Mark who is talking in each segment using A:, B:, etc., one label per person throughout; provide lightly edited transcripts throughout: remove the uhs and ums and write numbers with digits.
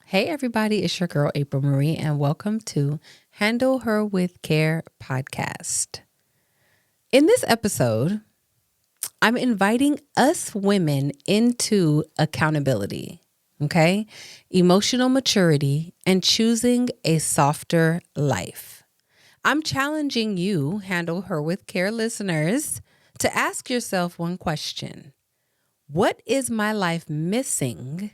A: Hey, everybody, it's your girl, April Marie, and welcome to Handle Her with Care podcast. In this episode, I'm inviting us women into accountability, okay? Emotional maturity and choosing a softer life. I'm challenging you, Handle Her with Care listeners, to ask yourself one question. What is my life missing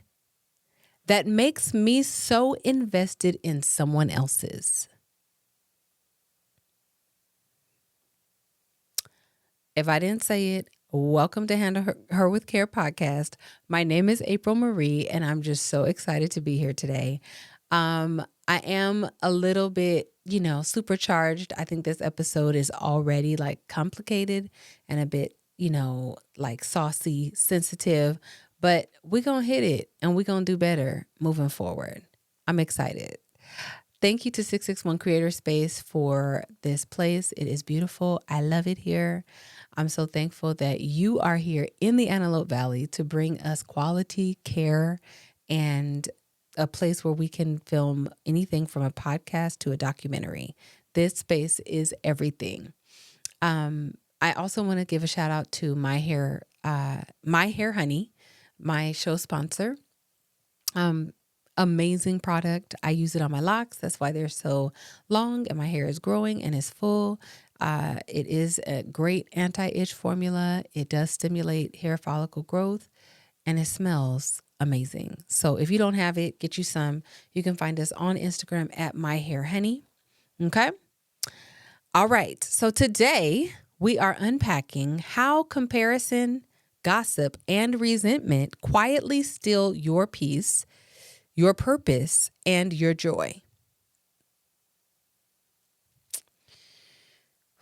A: that makes me so invested in someone else's? If I didn't say it, welcome to Handle Her with Care podcast. My name is April Marie, and I'm just so excited to be here today. I am a little bit, supercharged. I think this episode is already like complicated and a bit, like saucy, sensitive, but we're going to hit it and we're going to do better moving forward. I'm excited. Thank you to 661 Creator Space for this place. It is beautiful. I love it here. I'm so thankful that you are here in the Antelope Valley to bring us quality care and a place where we can film anything from a podcast to a documentary. This space is everything. I also want to give a shout out to My Hair Honey, my show sponsor. Amazing product. I use it on my locks. That's why they're so long and my hair is growing and is full. It is a great anti-itch formula. It does stimulate hair follicle growth and it smells amazing. So if you don't have it, get you some. You can find us on Instagram at My Hair Honey. Okay. All right. So today we are unpacking how comparison, gossip, and resentment quietly steal your peace, your purpose, and your joy.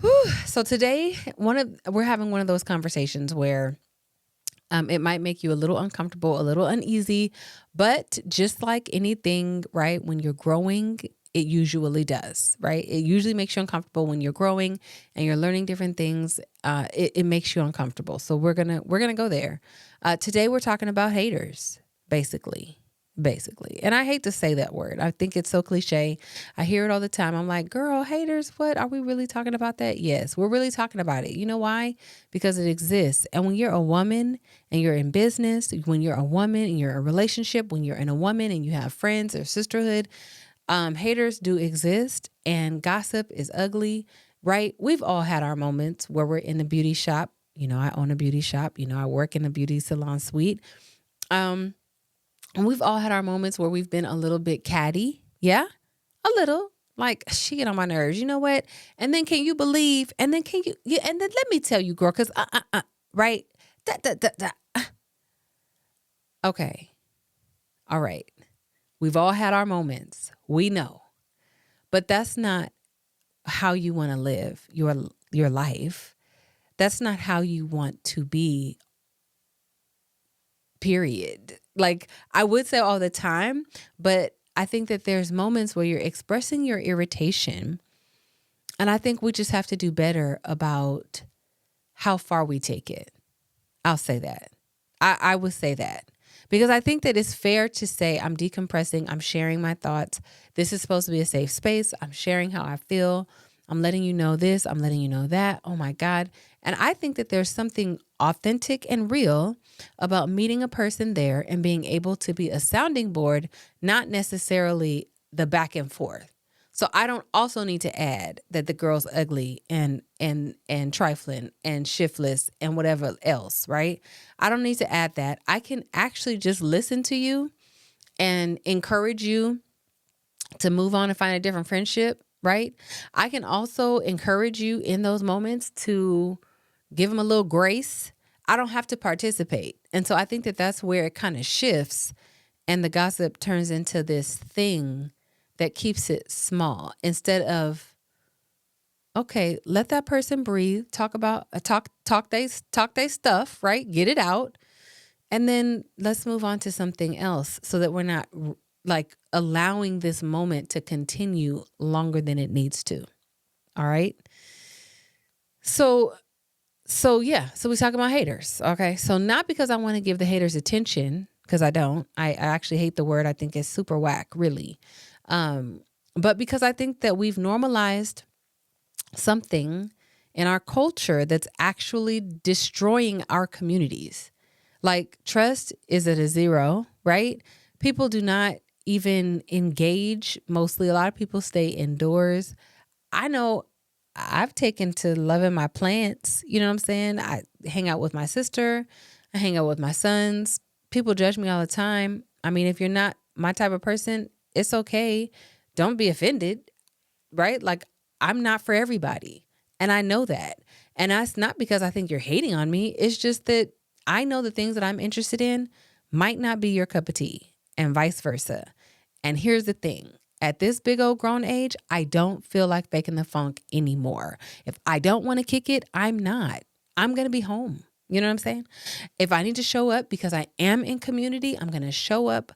A: Whew. So today, we're having one of those conversations where it might make you a little uncomfortable, a little uneasy, but just like anything, right? When you're growing, it usually does, right? It usually makes you uncomfortable when you're growing and you're learning different things. It makes you uncomfortable. So we're gonna go there. Today we're talking about haters, basically. And I hate to say that word. I think it's so cliche. I hear it all the time. I'm like, girl, haters, what? Are we really talking about that? Yes, we're really talking about it. You know why? Because it exists. And when you're a woman and you're in business, when you're a woman and you're in a relationship, when you're in a woman and you have friends or sisterhood, haters do exist and gossip is ugly, right? We've all had our moments where we're in the beauty shop. I own a beauty shop. I work in a beauty salon suite. And we've all had our moments where we've been a little bit catty. Yeah, a little. Like, she get on my nerves. You know what? And then can you believe? And then and then let me tell you, girl, because, right? Okay. All right. We've all had our moments. We know. But that's not how you want to live your life. That's not how you want to be, period. Like, I would say all the time, but I think that there's moments where you're expressing your irritation. And I think we just have to do better about how far we take it. I'll say that. I would say that. Because I think that it's fair to say I'm decompressing, I'm sharing my thoughts. This is supposed to be a safe space. I'm sharing how I feel. I'm letting you know this, I'm letting you know that. Oh my God. And I think that there's something authentic and real about meeting a person there and being able to be a sounding board, not necessarily the back and forth. So I don't also need to add that the girl's ugly and trifling and shiftless and whatever else, right? I don't need to add that. I can actually just listen to you and encourage you to move on and find a different friendship, right? I can also encourage you in those moments to give them a little grace. I don't have to participate. And so I think that that's where it kind of shifts and the gossip turns into this thing that keeps it small instead of, okay, let that person breathe, talk about talk they stuff, right? Get it out. And then let's move on to something else so that we're not like allowing this moment to continue longer than it needs to. All right? So we talk about haters, okay? So not because I want to give the haters attention, because I don't. I actually hate the word. I think it's super whack, really. But because I think that we've normalized something in our culture that's actually destroying our communities. Like trust is at a zero, right? People do not even engage. Mostly, a lot of people stay indoors. I know I've taken to loving my plants. You know what I'm saying? I hang out with my sister. I hang out with my sons. People judge me all the time. I mean, if you're not my type of person, it's okay. Don't be offended, right? Like, I'm not for everybody. And I know that. And that's not because I think you're hating on me. It's just that I know the things that I'm interested in might not be your cup of tea and vice versa. And here's the thing. At this big old grown age, I don't feel like faking the funk anymore. If I don't want to kick it, I'm not. I'm going to be home. You know what I'm saying? If I need to show up because I am in community, I'm going to show up.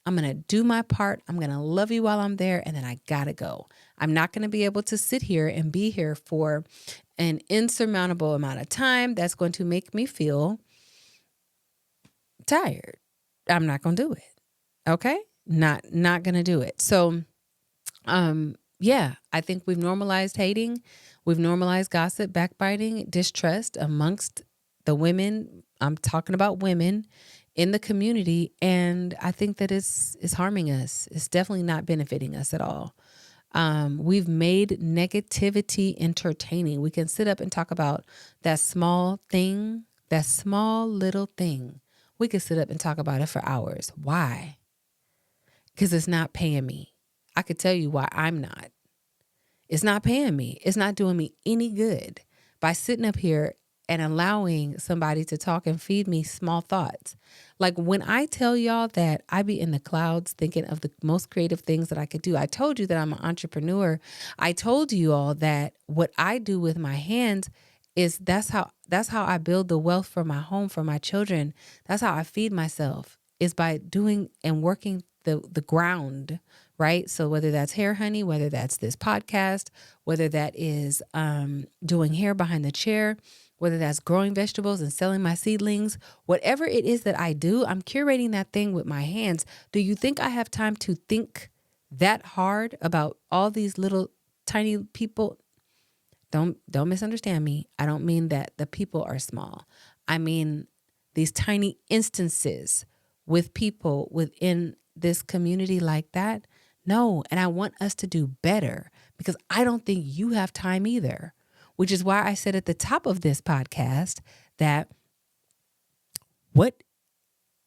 A: I'm going to do my part. I'm going to love you while I'm there. And then I got to go. I'm not going to be able to sit here and be here for an insurmountable amount of time that's going to make me feel tired. I'm not going to do it. Okay? Not going to do it. So, yeah, I think we've normalized hating. We've normalized gossip, backbiting, distrust amongst the women. I'm talking about women in the community. And I think that it's harming us. It's definitely not benefiting us at all. We've made negativity entertaining. We can sit up and talk about that small thing, that small little thing. We could sit up and talk about it for hours. Why? Because it's not paying me. I could tell you why I'm not. It's not paying me. It's not doing me any good by sitting up here and allowing somebody to talk and feed me small thoughts. Like when I tell y'all that I be in the clouds thinking of the most creative things that I could do. I told you that I'm an entrepreneur. I told you all that what I do with my hands is that's how I build the wealth for my home, for my children. That's how I feed myself, is by doing and working the ground, right? So whether that's Hair Honey, whether that's this podcast, whether that is doing hair behind the chair, whether that's growing vegetables and selling my seedlings, whatever it is that I do, I'm curating that thing with my hands. Do you think I have time to think that hard about all these little tiny people? Don't misunderstand me. I don't mean that the people are small. I mean these tiny instances with people within this community like that. No, and I want us to do better because I don't think you have time either, which is why I said at the top of this podcast that what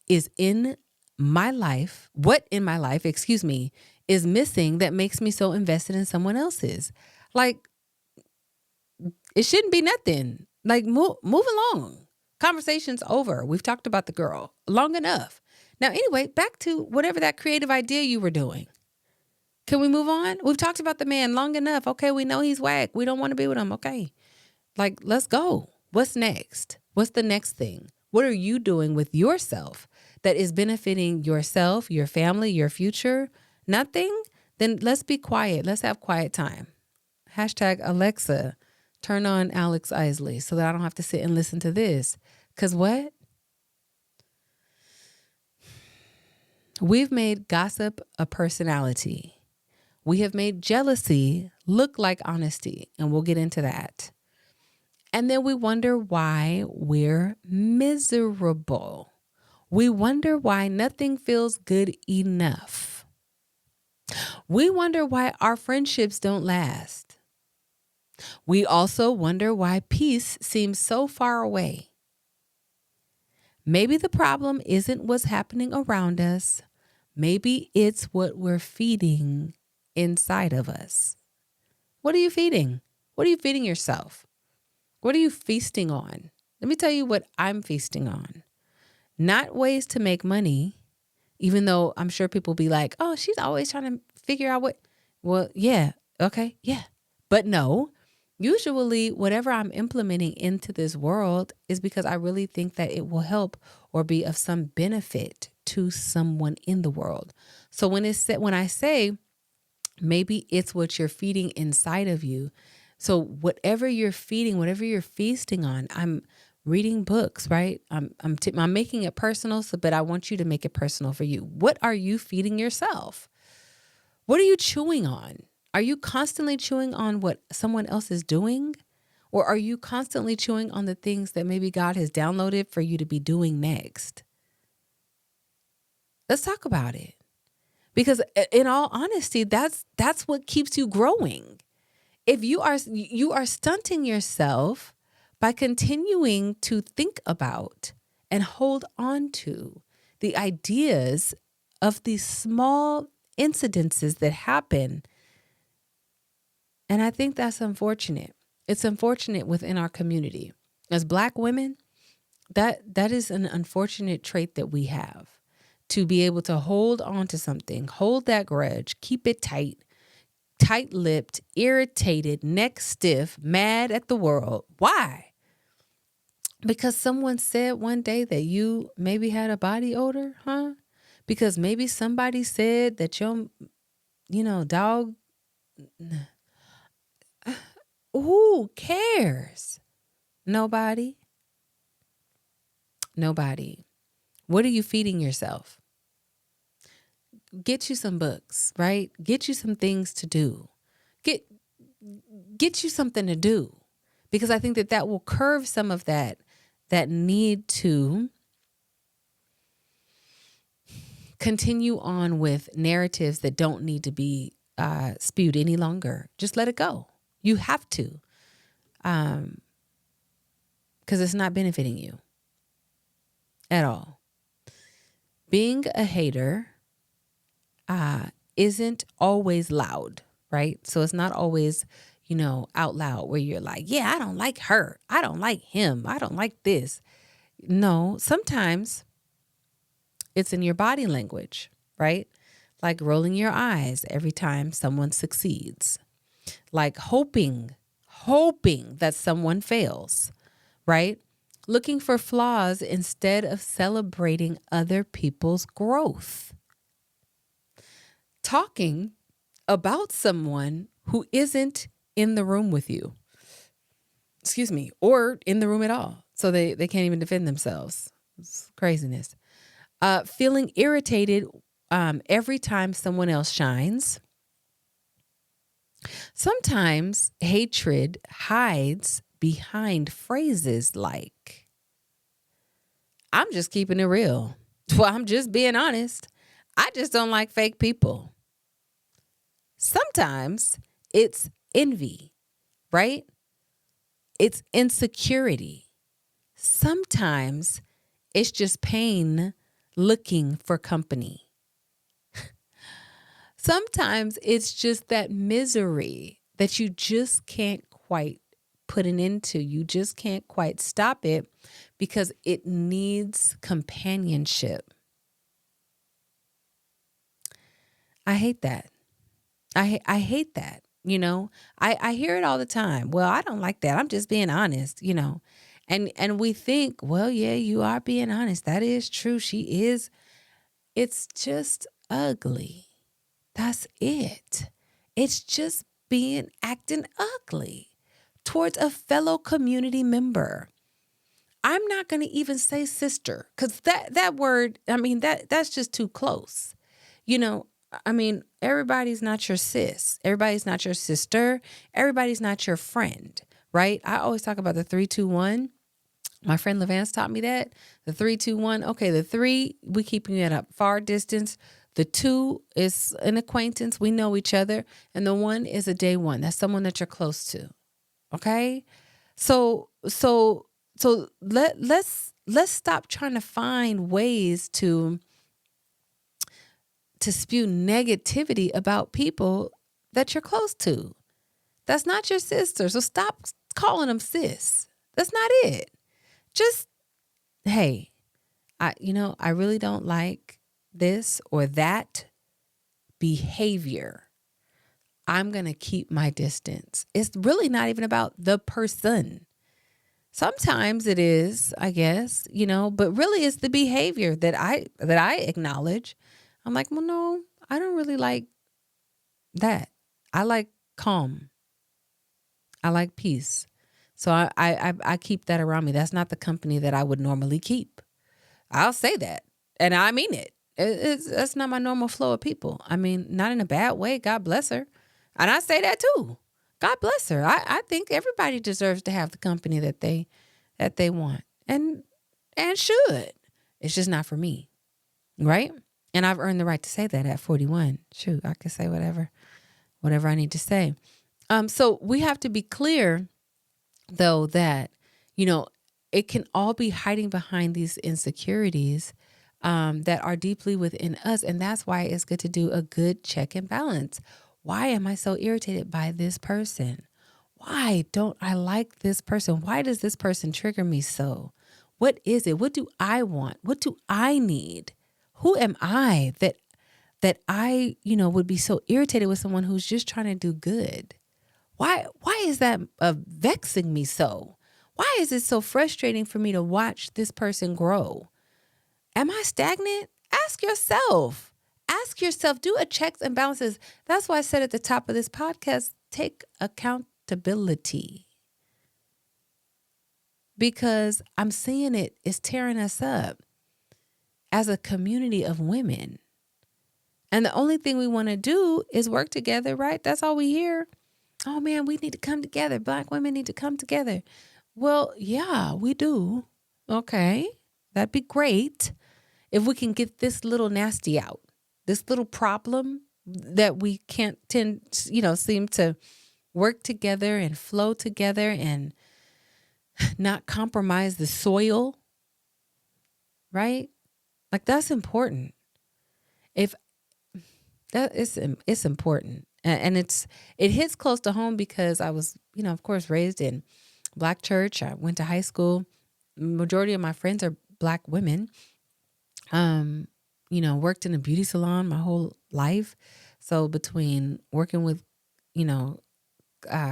A: in my life, is missing that makes me so invested in someone else's. Like, it shouldn't be nothing. Like, move along. Conversation's over. We've talked about the girl long enough. Now, anyway, back to whatever that creative idea you were doing. Can we move on? We've talked about the man long enough. Okay, we know he's whack. We don't want to be with him. Okay. Like, let's go. What's next? What's the next thing? What are you doing with yourself that is benefiting yourself, your family, your future? Nothing? Then let's be quiet. Let's have quiet time. Hashtag Alexa, turn on Alex Isley so that I don't have to sit and listen to this. Because what? We've made gossip a personality. We have made jealousy look like honesty, and we'll get into that. And then we wonder why we're miserable. We wonder why nothing feels good enough. We wonder why our friendships don't last. We also wonder why peace seems so far away. Maybe the problem isn't what's happening around us. Maybe it's what we're feeding inside of us. What are you feeding? What are you feeding yourself? What are you feasting on? Let me tell you what I'm feasting on. Not ways to make money, even though I'm sure people be like, oh, she's always trying to figure out what. Well, yeah, okay, yeah. But no, usually whatever I'm implementing into this world is because I really think that it will help or be of some benefit to someone in the world. So when I say maybe it's what you're feeding inside of you. So whatever you're feeding, whatever you're feasting on, I'm reading books, right? I'm making it personal, but I want you to make it personal for you. What are you feeding yourself? What are you chewing on? Are you constantly chewing on what someone else is doing? Or are you constantly chewing on the things that maybe God has downloaded for you to be doing next? Let's talk about it. Because in all honesty, that's what keeps you growing. If you are stunting yourself by continuing to think about and hold on to the ideas of these small incidences that happen. And I think that's unfortunate. It's unfortunate within our community. As Black women, that is an unfortunate trait that we have, to be able to hold on to something, hold that grudge, keep it tight-lipped, irritated, neck stiff, mad at the world. Why? Because someone said one day that you maybe had a body odor, huh? Because maybe somebody said that your, dog. Who cares? Nobody. What are you feeding yourself? Get you some books, right? Get you some things to do. Get you something to do, because I think that will curve some of that need to continue on with narratives that don't need to be spewed any longer. Just let it go. You have to, because it's not benefiting you at all. Being a hater isn't always loud, right? So it's not always, out loud where you're like, yeah, I don't like her. I don't like him. I don't like this. No, sometimes it's in your body language, right? Like rolling your eyes every time someone succeeds, like hoping that someone fails, right? Looking for flaws instead of celebrating other people's growth. Talking about someone who isn't in the room with you, or in the room at all. So they can't even defend themselves. It's craziness. Feeling irritated every time someone else shines. Sometimes hatred hides behind phrases like, I'm just keeping it real. Well, I'm just being honest. I just don't like fake people. Sometimes it's envy, right? It's insecurity. Sometimes it's just pain looking for company. Sometimes it's just that misery that you just can't quite put an end to. You just can't quite stop it because it needs companionship. I hate that. I hate that. I hear it all the time. Well, I don't like that. I'm just being honest, and we think, well, yeah, you are being honest. That is true. She is. It's just ugly. That's it. It's just acting ugly towards a fellow community member. I'm not going to even say sister, because that word, that's just too close. Everybody's not your sis. Everybody's not your sister. Everybody's not your friend, right? I always talk about the 3-2-1. My friend Levance taught me that. The 3-2-1. Okay, the 3, we keeping it at far distance. The 2 is an acquaintance. We know each other. And the 1 is a day one. That's someone that you're close to. Okay? So let's stop trying to find ways to spew negativity about people that you're close to. That's not your sister. So stop calling them sis. That's not it. Just, hey, I really don't like this or that behavior. I'm going to keep my distance. It's really not even about the person. Sometimes it is, I guess, but really it's the behavior that I acknowledge. I'm like, well, no, I don't really like that. I like calm. I like peace. So I keep that around me. That's not the company that I would normally keep. I'll say that. And I mean it. That's not my normal flow of people. I mean, not in a bad way. God bless her. And I say that too. God bless her. I think everybody deserves to have the company that they want and should. It's just not for me. Right? And I've earned the right to say that at 41. Shoot, I can say whatever I need to say. So we have to be clear, though, that, it can all be hiding behind these insecurities that are deeply within us. And that's why it's good to do a good check and balance. Why am I so irritated by this person? Why don't I like this person? Why does this person trigger me so? What is it? What do I want? What do I need? Who am I that I, would be so irritated with someone who's just trying to do good? Why is that vexing me so? Why is it so frustrating for me to watch this person grow? Am I stagnant? Ask yourself. Do a checks and balances. That's why I said at the top of this podcast, take accountability. Because I'm seeing it's tearing us up as a community of women. And the only thing we want to do is work together, right? That's all we hear. Oh man, we need to come together. Black women need to come together. Well, yeah, we do. Okay, that'd be great if we can get this little nasty out, this little problem that we can't seem to work together and flow together and not compromise the soil, right? Like that's important. If that is, it's important. And it hits close to home because I was, of course, raised in Black church. I went to high school. Majority of my friends are Black women. Worked in a beauty salon my whole life. So between working with,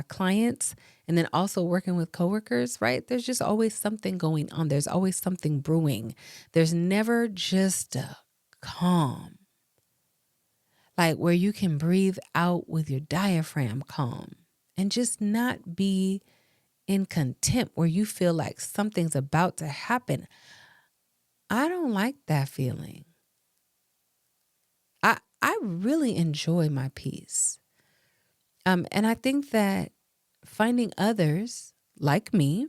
A: clients and then also working with coworkers, right? There's just always something going on. There's always something brewing. There's never just a calm. Like where you can breathe out with your diaphragm calm and just not be in contempt where you feel like something's about to happen. I don't like that feeling. I really enjoy my peace. And I think that finding others like me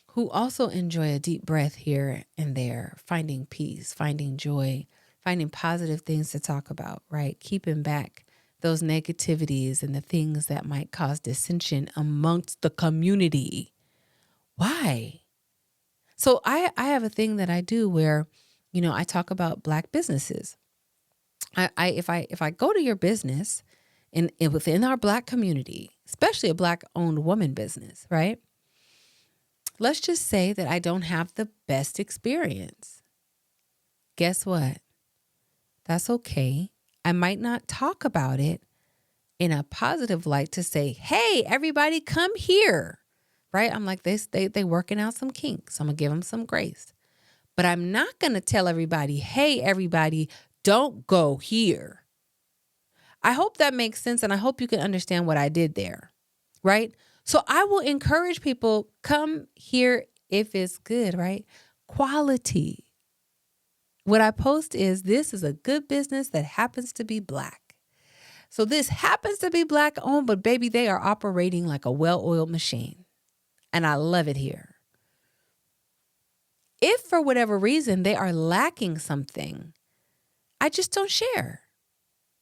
A: who also enjoy a deep breath here and there, finding peace, finding joy, finding positive things to talk about, right? Keeping back those negativities and the things that might cause dissension amongst the community. Why? So I have a thing that I do where, I talk about Black businesses. If I go to your business and within our Black community, especially a Black owned woman business, right? Let's just say that I don't have the best experience. Guess what? That's okay. I might not talk about it in a positive light to say, hey, everybody come here, right? I'm like, they working out some kinks. I'm going to give them some grace. But I'm not going to tell everybody, hey, everybody, don't go here. I hope that makes sense. And I hope you can understand what I did there, right? So I will encourage people, come here if it's good, right? Quality. What I post is, this is a good business that happens to be Black. So this happens to be Black owned, but baby, they are operating like a well-oiled machine. And I love it here. If for whatever reason they are lacking something, I just don't share,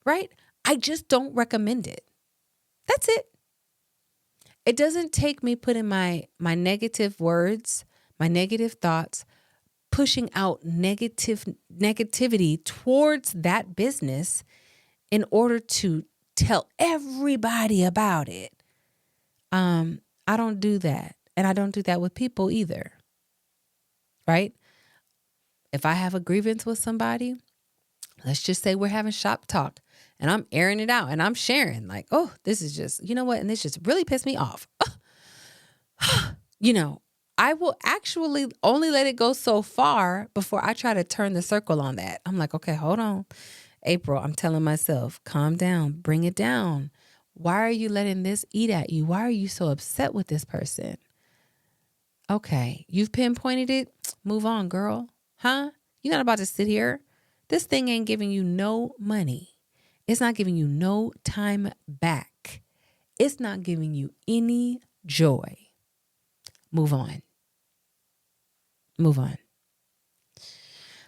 A: right? I just don't recommend it. That's it. It doesn't take me putting my negative words, my negative thoughts, pushing out negativity towards that business in order to tell everybody about it. I don't do that. And I don't do that with people either. Right? If I have a grievance with somebody, let's just say we're having shop talk and I'm airing it out and I'm sharing like, oh, this is just, you know what? And this just really pissed me off. I will actually only let it go so far before I try to turn the circle on that. I'm like, okay, hold on. April, I'm telling myself, calm down, bring it down. Why are you letting this eat at you? Why are you so upset with this person? Okay, you've pinpointed it. Move on, girl. Huh? You're not about to sit here. This thing ain't giving you no money. It's not giving you no time back. It's not giving you any joy. Move on. Move on.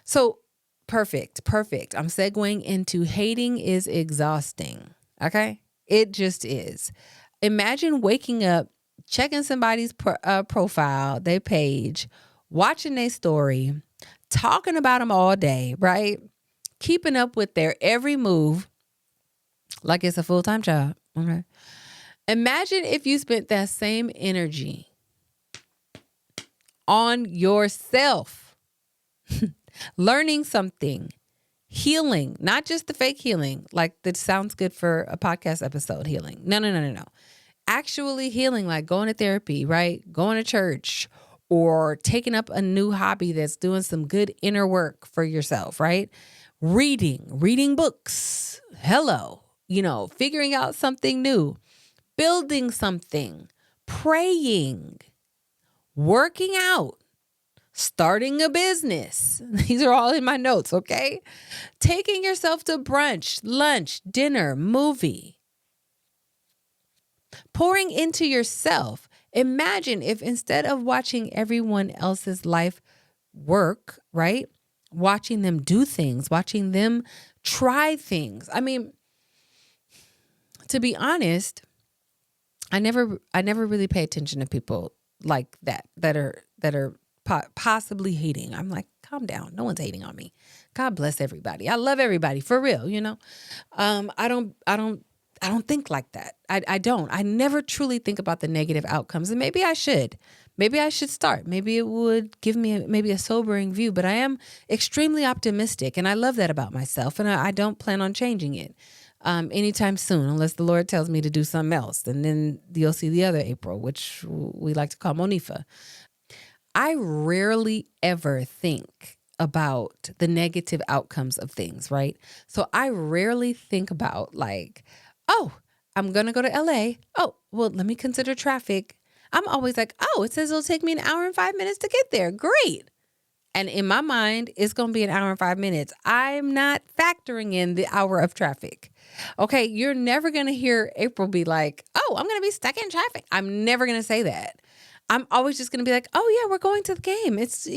A: So, perfect. I'm segueing into hating is exhausting. Okay? It just is. Imagine waking up, checking somebody's profile, their page, watching their story, talking about them all day, right? Keeping up with their every move like it's a full-time job. Okay. Imagine if you spent that same energy on yourself, learning something, healing, not just the fake healing, like that sounds good for a podcast episode healing. No. Actually healing, like going to therapy, right? Going to church or taking up a new hobby that's doing some good inner work for yourself, right? Reading books. Hello. Figuring out something new, building something, praying, working out, starting a business. These are all in my notes, okay? Taking yourself to brunch, lunch, dinner, movie. Pouring into yourself. Imagine if instead of watching everyone else's life work, right? Watching them do things, watching them try things. I mean, to be honest, I never really pay attention to people like that are possibly hating. I'm like, calm down. No one's hating on me. God bless everybody. I love everybody for real. I don't think like that. I don't. I never truly think about the negative outcomes, and maybe I should. Maybe I should start. Maybe it would give me maybe a sobering view. But I am extremely optimistic, and I love that about myself, and I don't plan on changing it anytime soon, unless the Lord tells me to do something else. And then you'll see the other April, which we like to call Monifa. I rarely ever think about the negative outcomes of things, right? So I rarely think about like, oh, I'm going to go to LA. Oh, well, let me consider traffic. I'm always like, oh, it says it'll take me an hour and 5 minutes to get there. Great. And in my mind, it's going to be an hour and 5 minutes. I'm not factoring in the hour of traffic. Okay, you're never going to hear April be like, oh, I'm going to be stuck in traffic. I'm never going to say that. I'm always just going to be like, oh, yeah, we're going to the game. It's,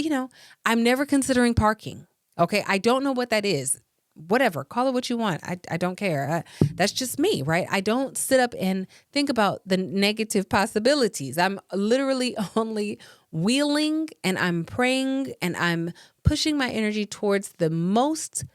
A: I'm never considering parking. Okay, I don't know what that is. Whatever, call it what you want. I don't care. That's just me, right? I don't sit up and think about the negative possibilities. I'm literally only wheeling and I'm praying and I'm pushing my energy towards the most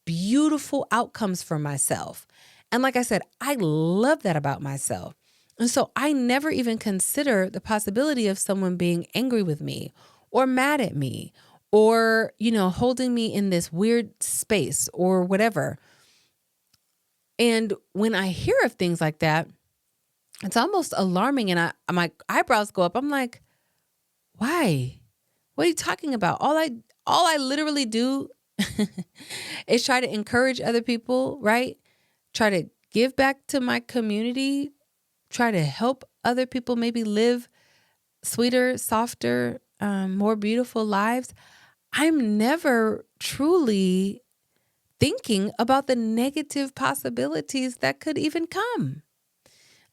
A: beautiful outcomes for myself. And like I said, I love that about myself. And so I never even consider the possibility of someone being angry with me or mad at me or, holding me in this weird space or whatever. And when I hear of things like that, it's almost alarming. And my eyebrows go up. I'm like, why? What are you talking about? All I literally do is try to encourage other people, right? Try to give back to my community, try to help other people maybe live sweeter, softer, more beautiful lives. I'm never truly thinking about the negative possibilities that could even come.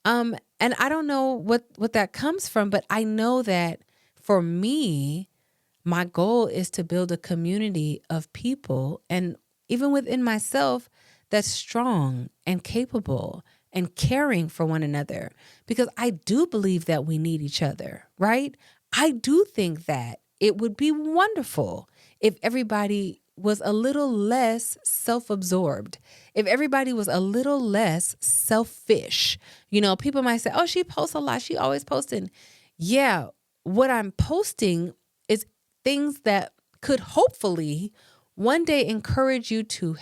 A: And I don't know what that comes from, but I know that for me, my goal is to build a community of people, and even within myself, that's strong and capable and caring for one another, because I do believe that we need each other, right? I do think that it would be wonderful if everybody was a little less self-absorbed, if everybody was a little less selfish. People might say, oh, she posts a lot. She always posting. Yeah, what I'm posting is things that could hopefully one day encourage you to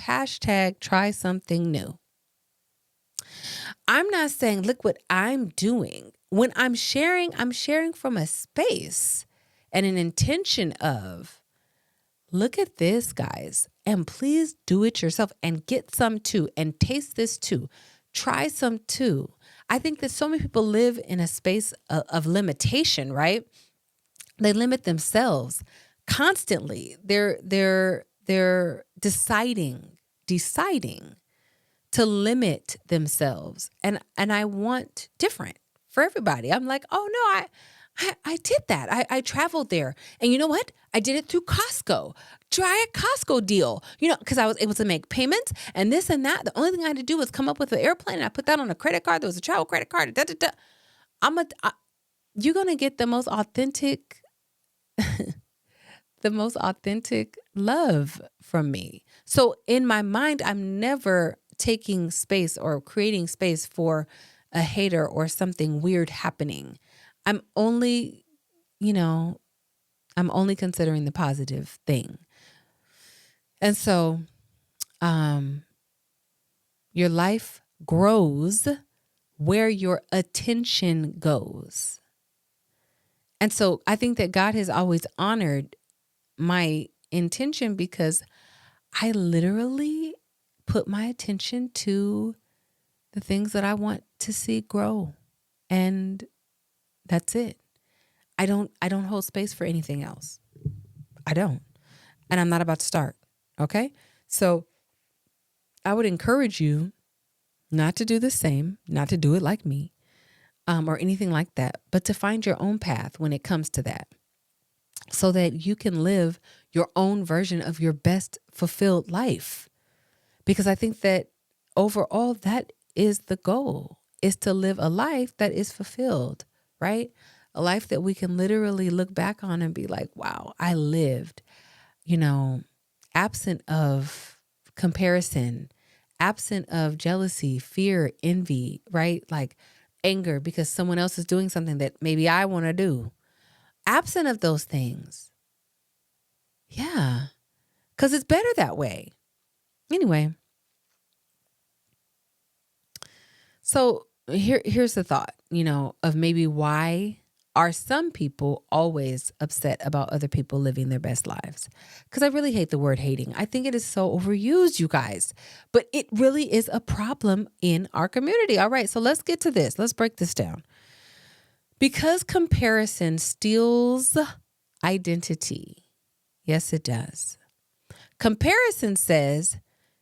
A: #try something new. I'm not saying, look what I'm doing. When I'm sharing from a space and an intention of, look at this, guys, and please do it yourself and get some too and taste this too. Try some too. I think that so many people live in a space of limitation, right? They limit themselves constantly. They're deciding to limit themselves. And I want different for everybody. I'm like, oh no, I did that. I traveled there. And you know what? I did it through Costco. Try a Costco deal. Because I was able to make payments and this and that. The only thing I had to do was come up with an airplane and I put that on a credit card. There was a travel credit card. You're going to get the most authentic love from me. So in my mind, I'm never taking space or creating space for a hater or something weird happening. I'm only considering the positive thing. And so, your life grows where your attention goes. And so I think that God has always honored my intention because I literally put my attention to the things that I want to see grow. And that's it. I don't hold space for anything else. I don't. And I'm not about to start. Okay? So I would encourage you not to do the same, not to do it like me, or anything like that, but to find your own path when it comes to that, so that you can live your own version of your best fulfilled life. Because I think that overall, that is the goal, is to live a life that is fulfilled, right? A life that we can literally look back on and be like, wow, I lived, absent of comparison, absent of jealousy, fear, envy, right? Like anger because someone else is doing something that maybe I want to do. Absent of those things. Yeah. Because it's better that way. Anyway. So here's the thought, of maybe why are some people always upset about other people living their best lives? Because I really hate the word hating. I think it is so overused, you guys. But it really is a problem in our community. All right, so let's get to this. Let's break this down. Because comparison steals identity. Yes, it does. Comparison says,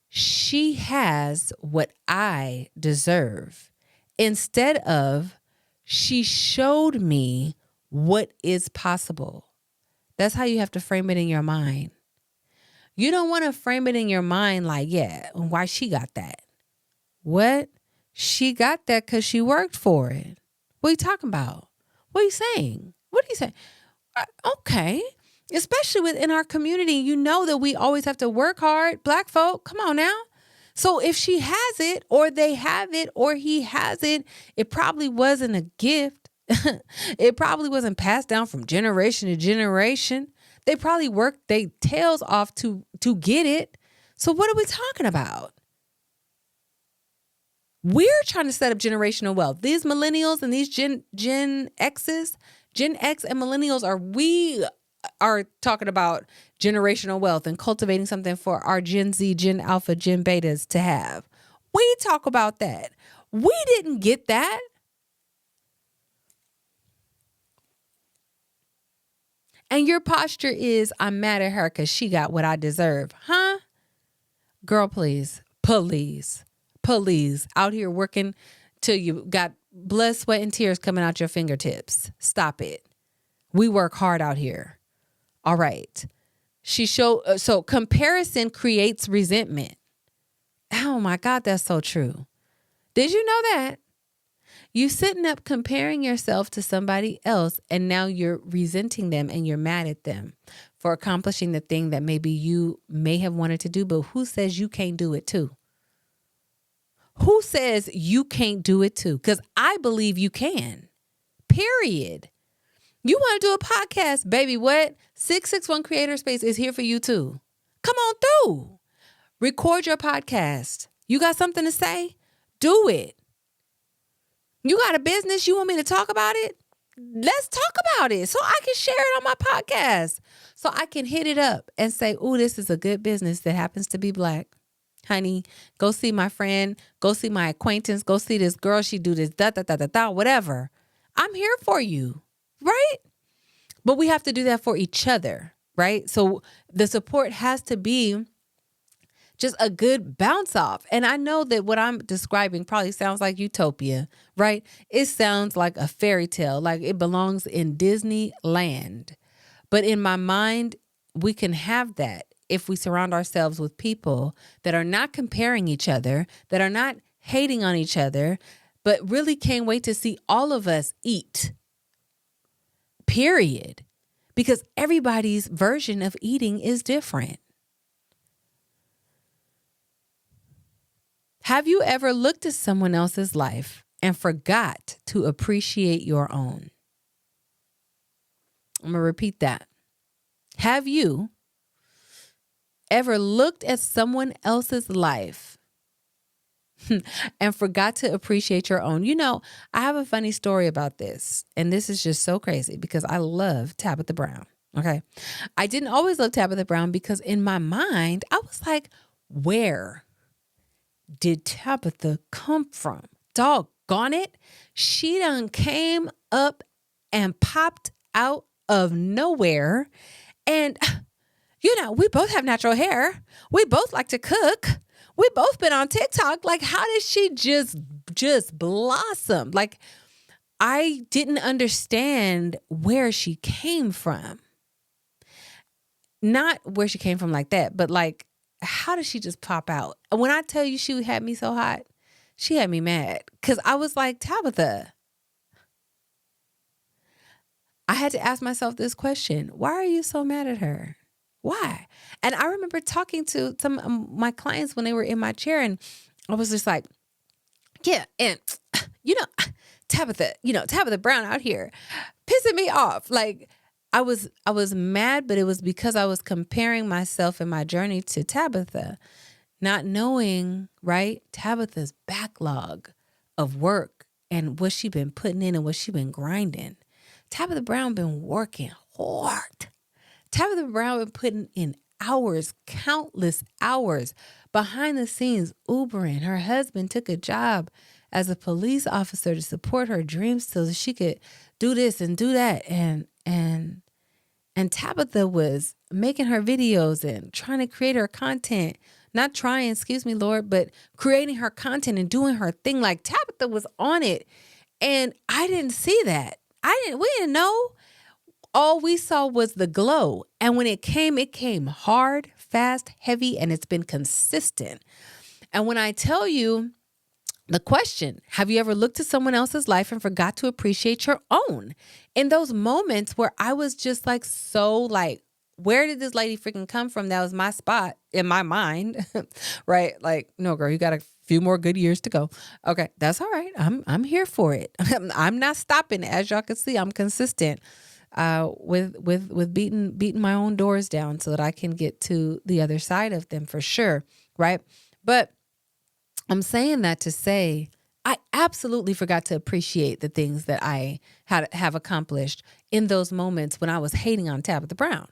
A: she has what I deserve, instead of she showed me what is possible. That's how you have to frame it in your mind. You don't want to frame it in your mind like, yeah, why she got that? What? She got that because she worked for it. What are you talking about? What are you saying? What are you saying? Okay. Especially within our community, you know that we always have to work hard. Black folk, come on now. So if she has it, or they have it, or he has it, it probably wasn't a gift. It probably wasn't passed down from generation to generation. They probably worked their tails off to get it. So what are we talking about? We're trying to set up generational wealth. These millennials and these Gen X's, Gen X and millennials we are talking about generational wealth and cultivating something for our Gen Z, Gen Alpha, Gen Betas to have. We talk about that. We didn't get that. And your posture is, I'm mad at her because she got what I deserve. Huh? Girl, please, out here working till you got blood, sweat, and tears coming out your fingertips. Stop it. We work hard out here. All right. So comparison creates resentment. Oh my God, that's so true. Did you know that? You sitting up comparing yourself to somebody else, and now you're resenting them and you're mad at them for accomplishing the thing that maybe you may have wanted to do, but who says you can't do it too? Who says you can't do it too? Because I believe you can. Period. You want to do a podcast, baby, what? 661 Creator Space is here for you too. Come on through. Record your podcast. You got something to say? Do it. You got a business, you want me to talk about it? Let's talk about it so I can share it on my podcast. So I can hit it up and say, ooh, this is a good business that happens to be Black. Honey, go see my friend, go see my acquaintance, go see this girl, she do this, whatever. I'm here for you, right? But we have to do that for each other, right? So the support has to be just a good bounce off. And I know that what I'm describing probably sounds like utopia, right? It sounds like a fairy tale, like it belongs in Disneyland. But in my mind, we can have that if we surround ourselves with people that are not comparing each other, that are not hating on each other, but really can't wait to see all of us eat, period. Because everybody's version of eating is different. Have you ever looked at someone else's life and forgot to appreciate your own? I'm going to repeat that. Have you ever looked at someone else's life and forgot to appreciate your own? You know, I have a funny story about this, and this is just so crazy because I love Tabitha Brown. Okay. I didn't always love Tabitha Brown because in my mind, I was like, where did Tabitha come from? Doggone it. She done came up and popped out of nowhere. And, you know, we both have natural hair. We both like to cook. We both been on TikTok. Like, how did she just blossom? Like, I didn't understand where she came from. Not where she came from like that, but like, how did she just pop out? When I tell you she had me so hot, she had me mad because I was like, Tabitha, I had to ask myself this question. Why are you so mad at her? Why? And I remember talking to some of my clients when they were in my chair, and I was just like, yeah, and Tabitha Brown out here pissing me off. Like, I was mad, but it was because I was comparing myself and my journey to Tabitha, not knowing, right, Tabitha's backlog of work and what she been putting in and what she been grinding. Tabitha Brown been working hard. Tabitha Brown been putting in hours, countless hours behind the scenes, Ubering. Her husband took a job as a police officer to support her dreams so that she could do this and do that. And Tabitha was making her videos and trying to create her content. Not trying, excuse me, Lord, but creating her content and doing her thing. Like, Tabitha was on it. And I didn't see that. We didn't know. All we saw was the glow. And when it came hard, fast, heavy, and it's been consistent. And when I tell you the question, have you ever looked at someone else's life and forgot to appreciate your own? In those moments where I was just like, so like, where did this lady freaking come from? That was my spot in my mind, right? Like, no, girl, you got a few more good years to go. Okay, that's all right. I'm here for it. I'm not stopping. As y'all can see, I'm consistent with beating my own doors down so that I can get to the other side of them for sure, right? But I'm saying that to say I absolutely forgot to appreciate the things that I have accomplished in those moments when I was hating on Tabitha Brown.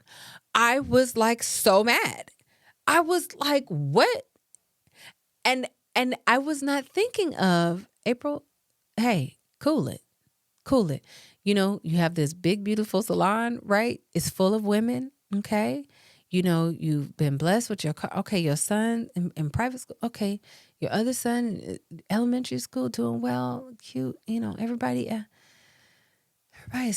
A: I was like so mad. I was like, what? And I was not thinking of April. Hey, cool it. You know, you have this big, beautiful salon, right? It's full of women. Okay. You know, you've been blessed with your car. Okay. Your son in private school. Okay. Your other son, elementary school, doing well, cute. You know, everybody's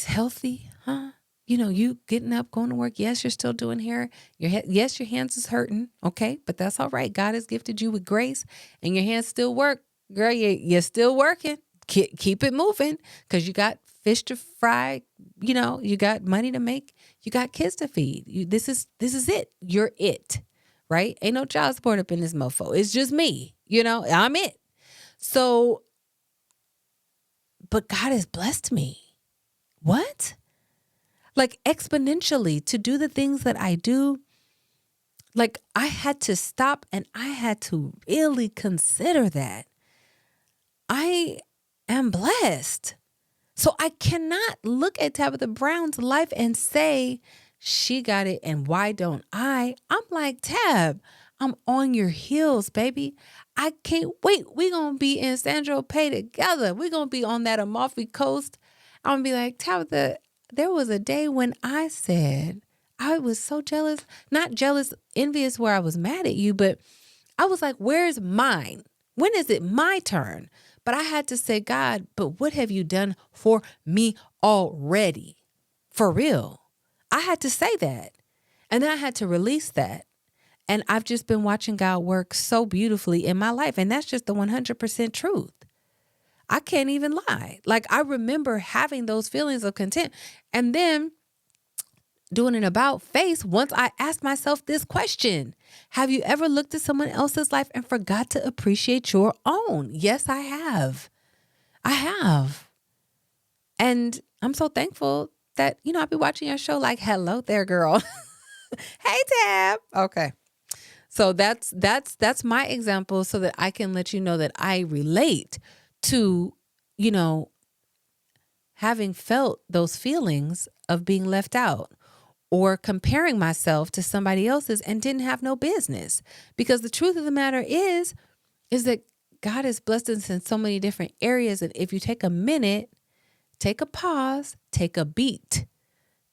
A: healthy, huh? You know, you getting up, going to work. Yes, you're still doing hair. Yes, your hands is hurting. Okay, but that's all right. God has gifted you with grace, and your hands still work, girl. You're still working. Keep it moving, because you got fish to fry. You know, you got money to make. You got kids to feed. This is it. You're it, right? Ain't no child support up in this mofo. It's just me. You know, I'm it. So, but God has blessed me. What? Like exponentially to do the things that I do. Like, I had to stop and I had to really consider that I am blessed. So I cannot look at Tabitha Brown's life and say she got it and why don't I? I'm like, Tab, I'm on your heels, baby. I can't wait. We're going to be in San Tropez together. We're going to be on that Amalfi Coast. I'm going to be like, Tabitha, there was a day when I said, I was so jealous, not jealous, envious where I was mad at you, but I was like, where's mine? When is it my turn? But I had to say, God, but what have you done for me already? For real. I had to say that. And then I had to release that. And I've just been watching God work so beautifully in my life. And that's just the 100% truth. I can't even lie. Like, I remember having those feelings of content and then doing an about face once I asked myself this question. Have you ever looked at someone else's life and forgot to appreciate your own? Yes, I have. I have. And I'm so thankful that, I'll be watching your show like, hello there, girl. Hey, Tab. Okay. So that's my example so that I can let you know that I relate to, having felt those feelings of being left out or comparing myself to somebody else's and didn't have no business. Because the truth of the matter is that God has blessed us in so many different areas. And if you take a minute, take a pause, take a beat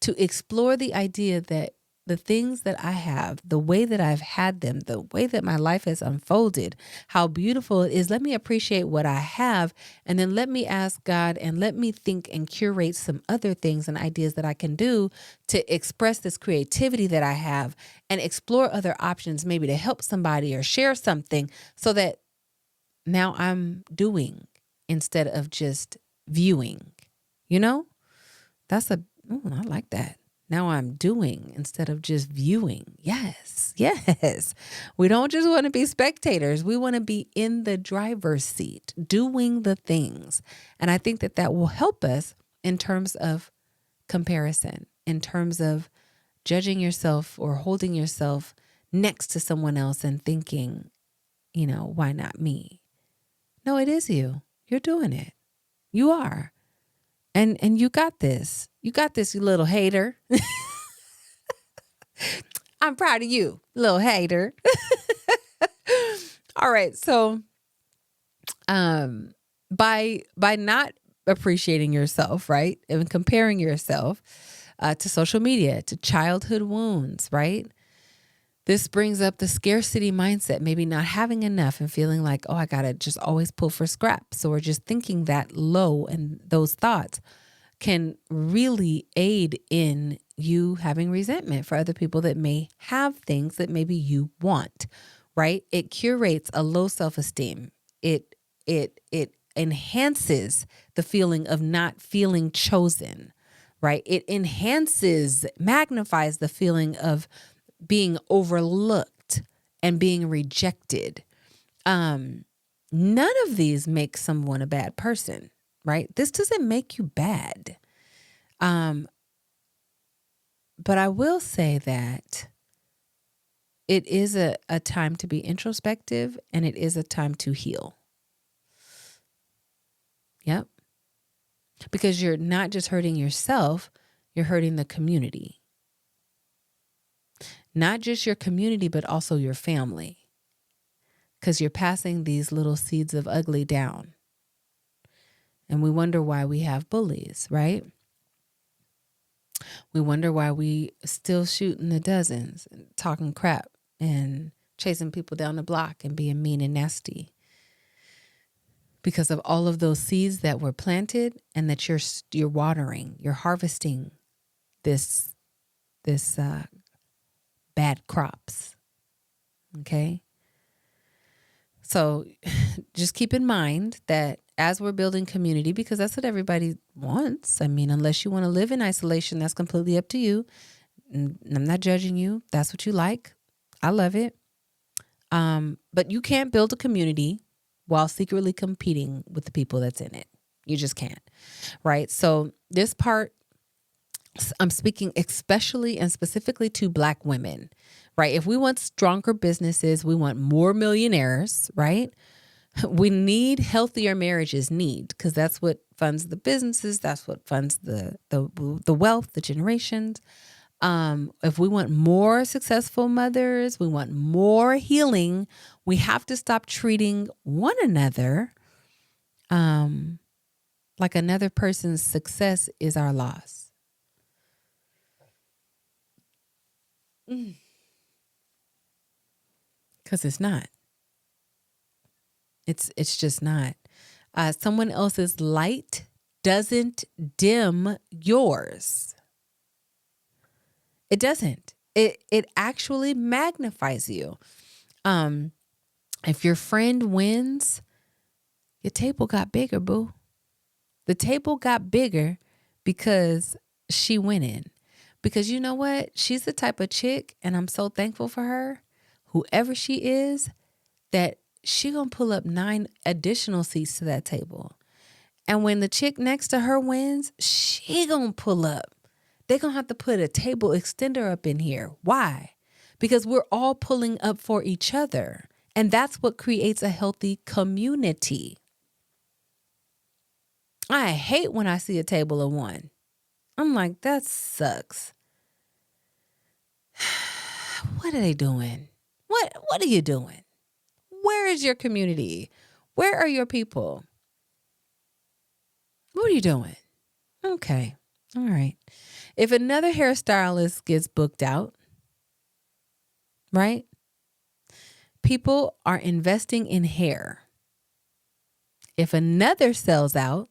A: to explore the idea that the things that I have, the way that I've had them, the way that my life has unfolded, how beautiful it is. Let me appreciate what I have. And then let me ask God and let me think and curate some other things and ideas that I can do to express this creativity that I have and explore other options, maybe to help somebody or share something so that now I'm doing instead of just viewing, I like that. Now I'm doing instead of just viewing. Yes, yes. We don't just want to be spectators. We want to be in the driver's seat, doing the things. And I think that will help us in terms of comparison, in terms of judging yourself or holding yourself next to someone else and thinking, why not me? No, it is you. You're doing it. You are. And you got this. You got this, you little hater. I'm proud of you, little hater. All right. So by not appreciating yourself, right? And comparing yourself to social media, to childhood wounds, right? This brings up the scarcity mindset, maybe not having enough and feeling like, oh, I got to just always pull for scraps, or just thinking that low, and those thoughts can really aid in you having resentment for other people that may have things that maybe you want, right? It curates a low self-esteem. It enhances the feeling of not feeling chosen, right? It magnifies the feeling of being overlooked and being rejected. None of these make someone a bad person, right? This doesn't make you bad. But I will say that it is a time to be introspective, and it is a time to heal. Yep. Because you're not just hurting yourself, you're hurting the community. Not just your community, but also your family. Because you're passing these little seeds of ugly down. And we wonder why we have bullies, right? We wonder why we still shooting the dozens and talking crap and chasing people down the block and being mean and nasty. Because of all of those seeds that were planted and that you're watering, you're harvesting this bad crops. Okay? So just keep in mind that as we're building community, because that's what everybody wants. I mean, unless you want to live in isolation, that's completely up to you. And I'm not judging you. That's what you like. I love it. But you can't build a community while secretly competing with the people that's in it. You just can't. Right? So this part, I'm speaking especially and specifically to Black women, right? If we want stronger businesses, we want more millionaires, right? We need healthier marriages, because that's what funds the businesses. That's what funds the wealth, the generations. If we want more successful mothers, we want more healing, we have to stop treating one another like another person's success is our loss. Because it's not. It's just not. Someone else's light doesn't dim yours. It doesn't. It actually magnifies you. If your friend wins, your table got bigger, boo. The table got bigger because she winning. Because you know what? She's the type of chick, and I'm so thankful for her, whoever she is, that she gonna pull up 9 additional seats to that table. And when the chick next to her wins, she gonna pull up. They're gonna have to put a table extender up in here. Why? Because we're all pulling up for each other. And that's what creates a healthy community. I hate when I see a table of 1. I'm like, that sucks. What are they doing? What are you doing? Where is your community? Where are your people? What are you doing? Okay. All right. If another hairstylist gets booked out, right? People are investing in hair. If another sells out,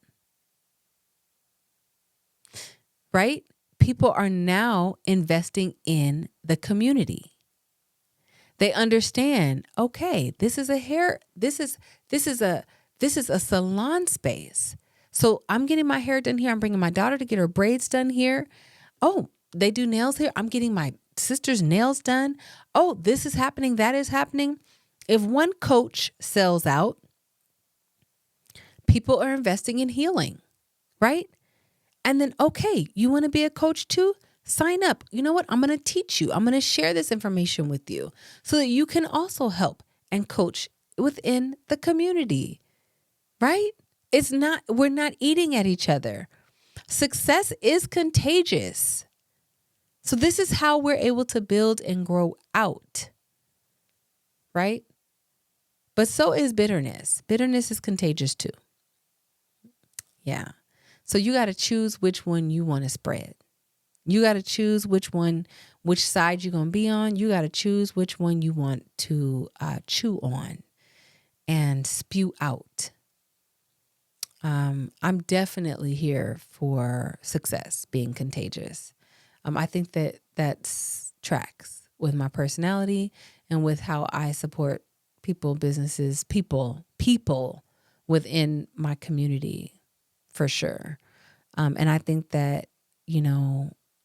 A: right? People are now investing in the community. They understand, okay, this is a salon space. So I'm getting my hair done here. I'm bringing my daughter to get her braids done here. Oh, they do nails here. I'm getting my sister's nails done. Oh, this is happening. That is happening. If one coach sells out, people are investing in healing, right? And then, okay, you want to be a coach too? Sign up. You know what? I'm going to teach you. I'm going to share this information with you so that you can also help and coach within the community, right? We're not eating at each other. Success is contagious. So this is how we're able to build and grow out, right? But so is bitterness. Bitterness is contagious too. Yeah. So you got to choose which one you want to spread. You got to choose which side you're going to be on. You got to choose which one you want to chew on and spew out. I'm definitely here for success being contagious. I think that tracks with my personality and with how I support people, businesses, people within my community for sure. And I think that,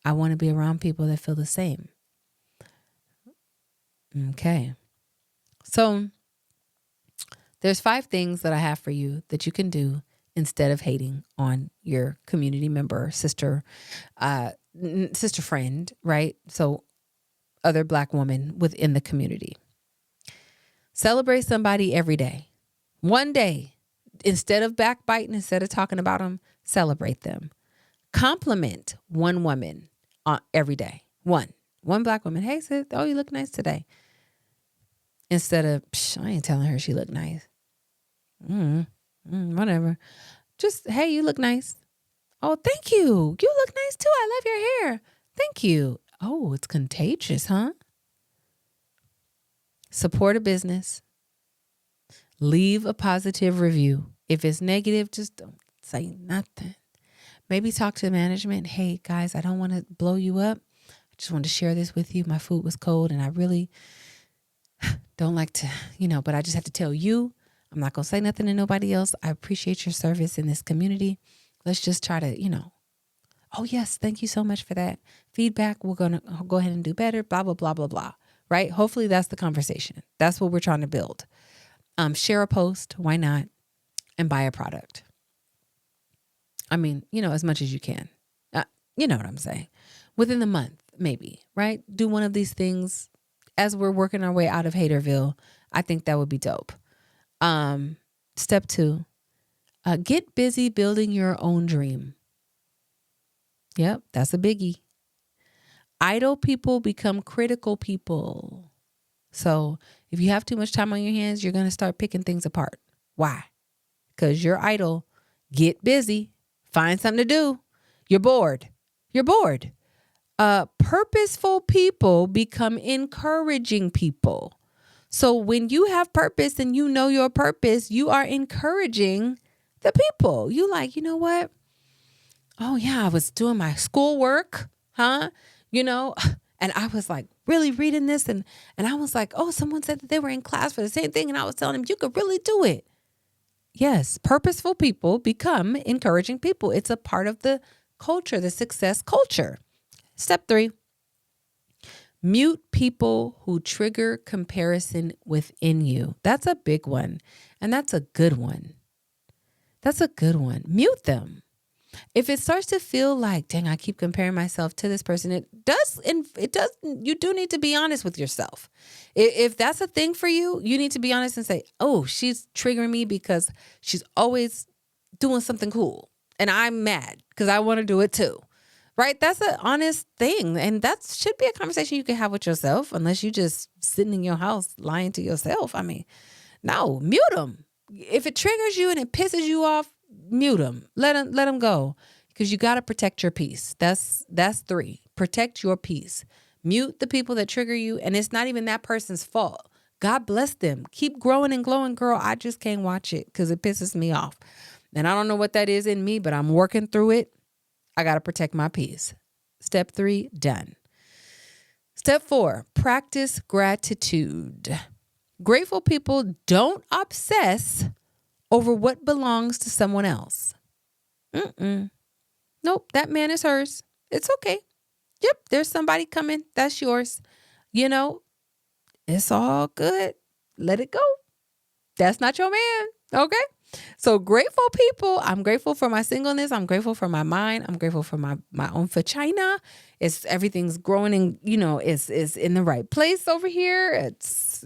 A: I want to be around people that feel the same. Okay. So there's 5 things that I have for you that you can do instead of hating on your community member, sister friend, right? So other Black woman within the community. Celebrate somebody every day. One day, instead of backbiting, instead of talking about them, celebrate them. Compliment one woman every day. One Black woman. Hey, sis, oh, you look nice today. Instead of, I ain't telling her she look nice. Whatever. Just, hey, you look nice. Oh, thank you. You look nice too. I love your hair. Thank you. Oh, it's contagious, huh? Support a business. Leave a positive review. If it's negative, just don't say nothing. Maybe talk to management. Hey, guys, I don't want to blow you up. I just wanted to share this with you. My food was cold and I really don't like to, but I just have to tell you, I'm not going to say nothing to nobody else. I appreciate your service in this community. Let's just try to, oh, yes, thank you so much for that feedback. We're going to go ahead and do better, blah, blah, blah, blah, blah, right? Hopefully that's the conversation. That's what we're trying to build. Share a post, why not? And buy a product. I mean, as much as you can. You know what I'm saying? Within the month, maybe, right? Do one of these things as we're working our way out of Haterville. I think that would be dope. Step 2, get busy building your own dream. Yep, that's a biggie. Idle people become critical people. So if you have too much time on your hands, you're going to start picking things apart. Why? Because you're idle. Get busy. Find something to do. You're bored. Purposeful people become encouraging people. So when you have purpose and you know your purpose, you are encouraging the people. You like, you know what? Oh yeah, I was doing my schoolwork, huh? You know, and I was like really reading this and I was like, oh, someone said that they were in class for the same thing. And I was telling them, you could really do it. Yes, purposeful people become encouraging people. It's a part of the culture, the success culture. Step 3, mute people who trigger comparison within you. That's a big one. And that's a good one. That's a good one. Mute them. If it starts to feel like, dang, I keep comparing myself to this person, it does, you do need to be honest with yourself. If that's a thing for you, you need to be honest and say, oh, she's triggering me because she's always doing something cool. And I'm mad because I want to do it too. Right? That's an honest thing. And that should be a conversation you can have with yourself, unless you just sitting in your house lying to yourself. I mean, no, mute them. If it triggers you and it pisses you off, mute them. Let them go, because you got to protect your peace. That's 3. Protect your peace. Mute the people that trigger you, and it's not even that person's fault. God bless them. Keep growing and glowing, girl. I just can't watch it because it pisses me off. And I don't know what that is in me, but I'm working through it. I got to protect my peace. Step 3, done. Step 4, practice gratitude. Grateful people don't obsess over what belongs to someone else. Nope, that man is hers. It's okay. Yep, there's somebody coming. That's yours. You know, it's all good. Let it go. That's not your man. Okay? So grateful people, I'm grateful for my singleness. I'm grateful for my mind. I'm grateful for my own vagina. Everything's growing and, is in the right place over here. It's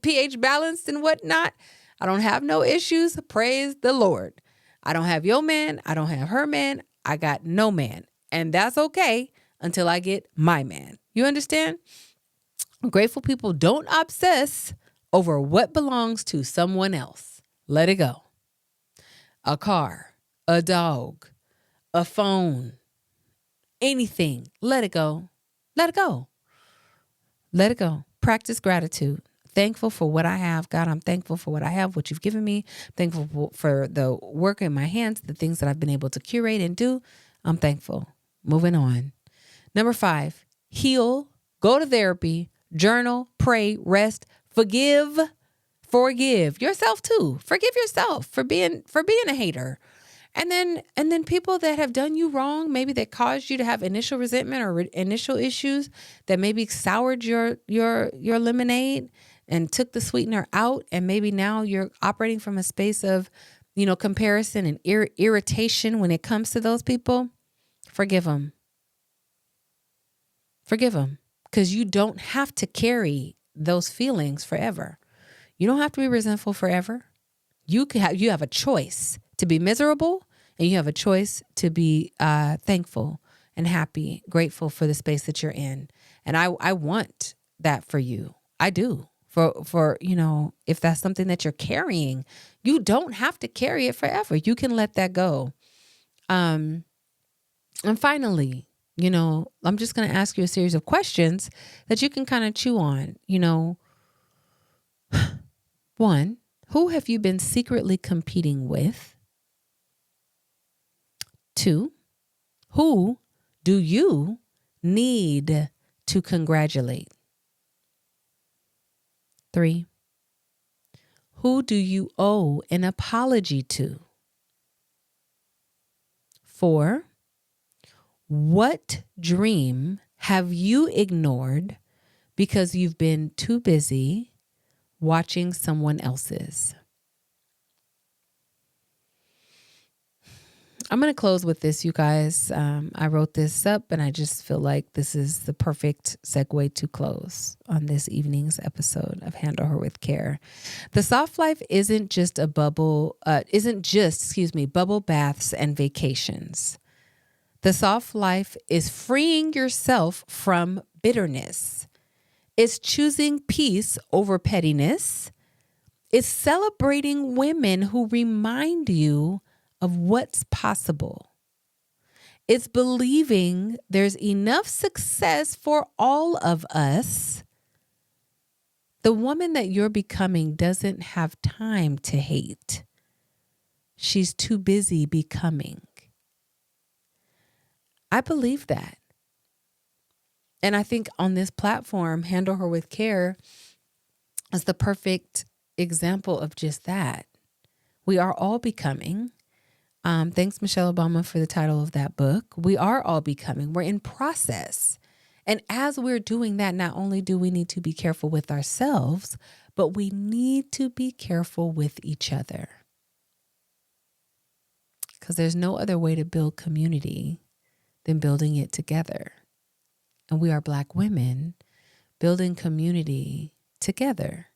A: pH balanced and whatnot. I don't have no issues. Praise the Lord. I don't have your man. I don't have her man. I got no man. And that's okay until I get my man. You understand? Grateful people don't obsess over what belongs to someone else. Let it go. A car, a dog, a phone, anything. Let it go. Let it go. Let it go. Practice gratitude. Thankful for what I have. God, I'm thankful for what I have, what you've given me. Thankful for the work in my hands, the things that I've been able to curate and do. I'm thankful. Moving on. Number 5, heal, go to therapy, journal, pray, rest, forgive yourself too. Forgive yourself for being a hater. And then people that have done you wrong, maybe that caused you to have initial resentment or initial issues that maybe soured your lemonade and took the sweetener out, and maybe now you're operating from a space of, comparison and irritation when it comes to those people. Forgive them. Forgive them, because you don't have to carry those feelings forever. You don't have to be resentful forever. You have a choice to be miserable, and you have a choice to be thankful and happy, grateful for the space that you're in. And I want that for you. I do. For if that's something that you're carrying, you don't have to carry it forever. You can let that go. And finally, I'm just going to ask you a series of questions that you can kind of chew on. 1, who have you been secretly competing with? 2, who do you need to congratulate? 3, who do you owe an apology to? 4, what dream have you ignored because you've been too busy watching someone else's? I'm going to close with this, you guys. I wrote this up and I just feel like this is the perfect segue to close on this evening's episode of Handle Her With Care. The soft life isn't just bubble baths and vacations. The soft life is freeing yourself from bitterness. It's choosing peace over pettiness. It's celebrating women who remind you of what's possible. It's believing there's enough success for all of us. The woman that you're becoming doesn't have time to hate. She's too busy becoming. I believe that. And I think on this platform, Handle Her With Care is the perfect example of just that. We are all becoming. Thanks, Michelle Obama, for the title of that book. We are all becoming. We're in process. And as we're doing that, not only do we need to be careful with ourselves, but we need to be careful with each other. Because there's no other way to build community than building it together. And we are Black women building community together.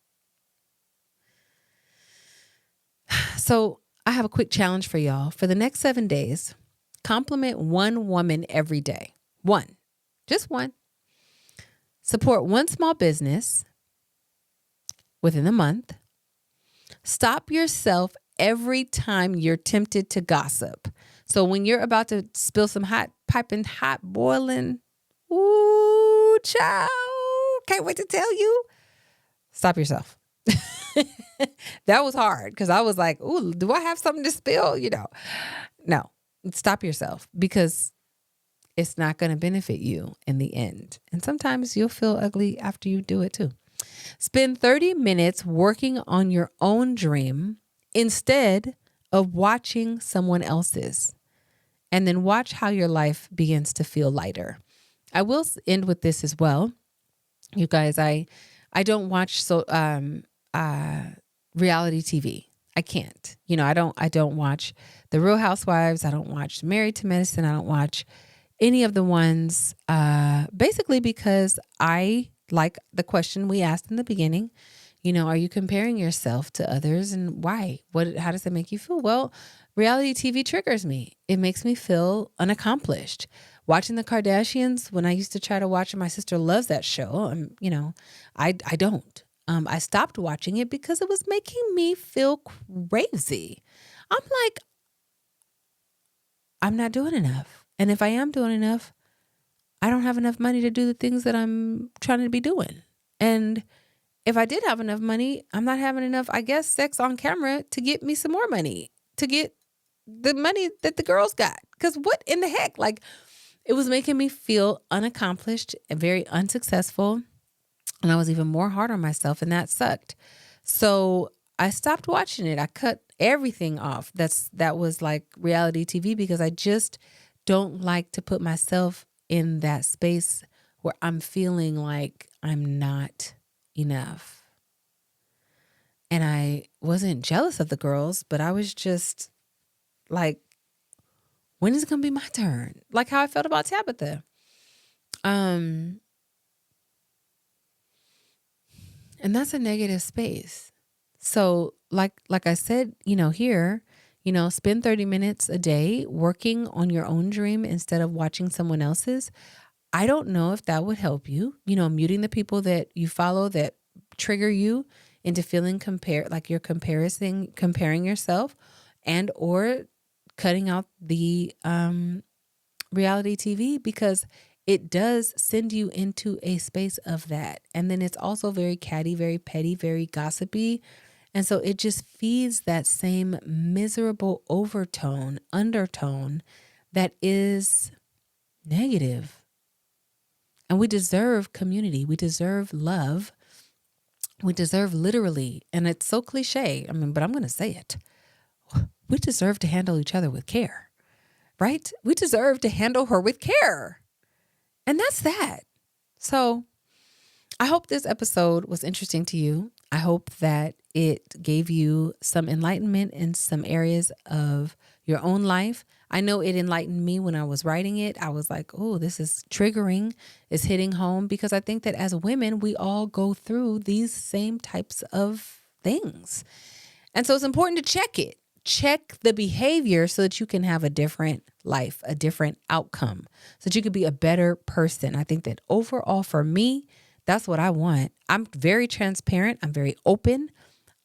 A: So I have a quick challenge for y'all. For the next 7 days, compliment one woman every day. One. Just one. Support one small business within the month. Stop yourself every time you're tempted to gossip. So when you're about to spill some piping hot boiling, ooh, child, can't wait to tell you. Stop yourself. That was hard because I was like, ooh, do I have something to spill? No, stop yourself because it's not going to benefit you in the end. And sometimes you'll feel ugly after you do it too. Spend 30 minutes working on your own dream instead of watching someone else's. And then watch how your life begins to feel lighter. I will end with this as well. You guys, I don't watch reality TV. I can't. I don't watch The Real Housewives. I don't watch Married to Medicine. I don't watch any of the ones basically because I like the question we asked in the beginning. Are you comparing yourself to others and why? How does that make you feel? Well, reality TV triggers me. It makes me feel unaccomplished. Watching the Kardashians, when I used to try to watch it, my sister loves that show. I don't. I stopped watching it because it was making me feel crazy. I'm like, I'm not doing enough. And if I am doing enough, I don't have enough money to do the things that I'm trying to be doing. And if I did have enough money, I'm not having enough, I guess, sex on camera to get me some more money, to get the money that the girls got. Because what in the heck? Like, it was making me feel unaccomplished and very unsuccessful. And I was even more hard on myself, and that sucked. So I stopped watching it. I cut everything off. That was like reality TV because I just don't like to put myself in that space where I'm feeling like I'm not enough. And I wasn't jealous of the girls, but I was just like, when is it going to be my turn? Like how I felt about Tabitha. And that's a negative space. So like I said, here, spend 30 minutes a day working on your own dream instead of watching someone else's. I don't know if that would help you, muting the people that you follow that trigger you into feeling like you're comparing yourself, and or cutting out the reality TV because it does send you into a space of that. And then it's also very catty, very petty, very gossipy. And so it just feeds that same miserable undertone that is negative. And we deserve community. We deserve love. We deserve literally, and it's so cliche, but I'm going to say it. We deserve to handle each other with care, right? We deserve to handle her with care. And that's that. So I hope this episode was interesting to you. I hope that it gave you some enlightenment in some areas of your own life. I know it enlightened me when I was writing it. I was like, oh, this is triggering, it's hitting home, because I think that as women, we all go through these same types of things. And so it's important to check it. Check the behavior so that you can have a different life, a different outcome, so that you could be a better person. I think that overall for me, that's what I want. I'm very transparent. I'm very open.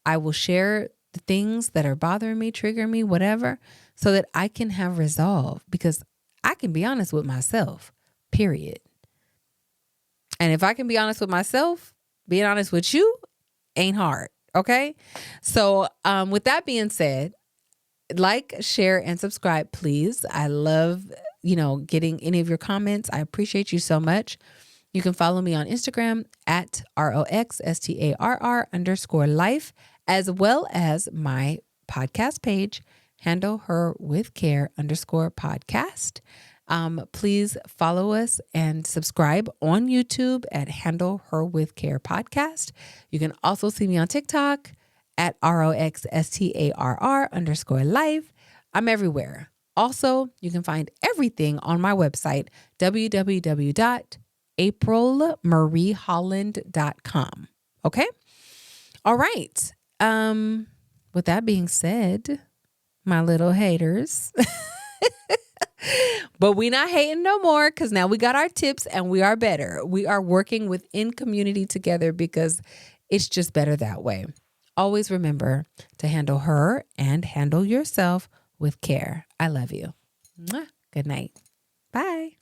A: I will share the things that are bothering me, triggering me, whatever, so that I can have resolve, because I can be honest with myself, period. And if I can be honest with myself, being honest with you ain't hard. Okay. So with that being said, like, share, and subscribe, please. I love, getting any of your comments. I appreciate you so much. You can follow me on Instagram at ROXSTARR_life, as well as my podcast page, Handle Her With Care _podcast. Please follow us and subscribe on YouTube at Handle Her With Care podcast. You can also see me on TikTok at ROXSTARR_life. I'm everywhere. Also, you can find everything on my website, www.aprilmarieholland.com. Okay? All right. With that being said, my little haters, but we not hating no more, because now we got our tips and we are better. We are working within community together because it's just better that way. Always remember to handle her and handle yourself with care. I love you. Mwah. Good night. Bye.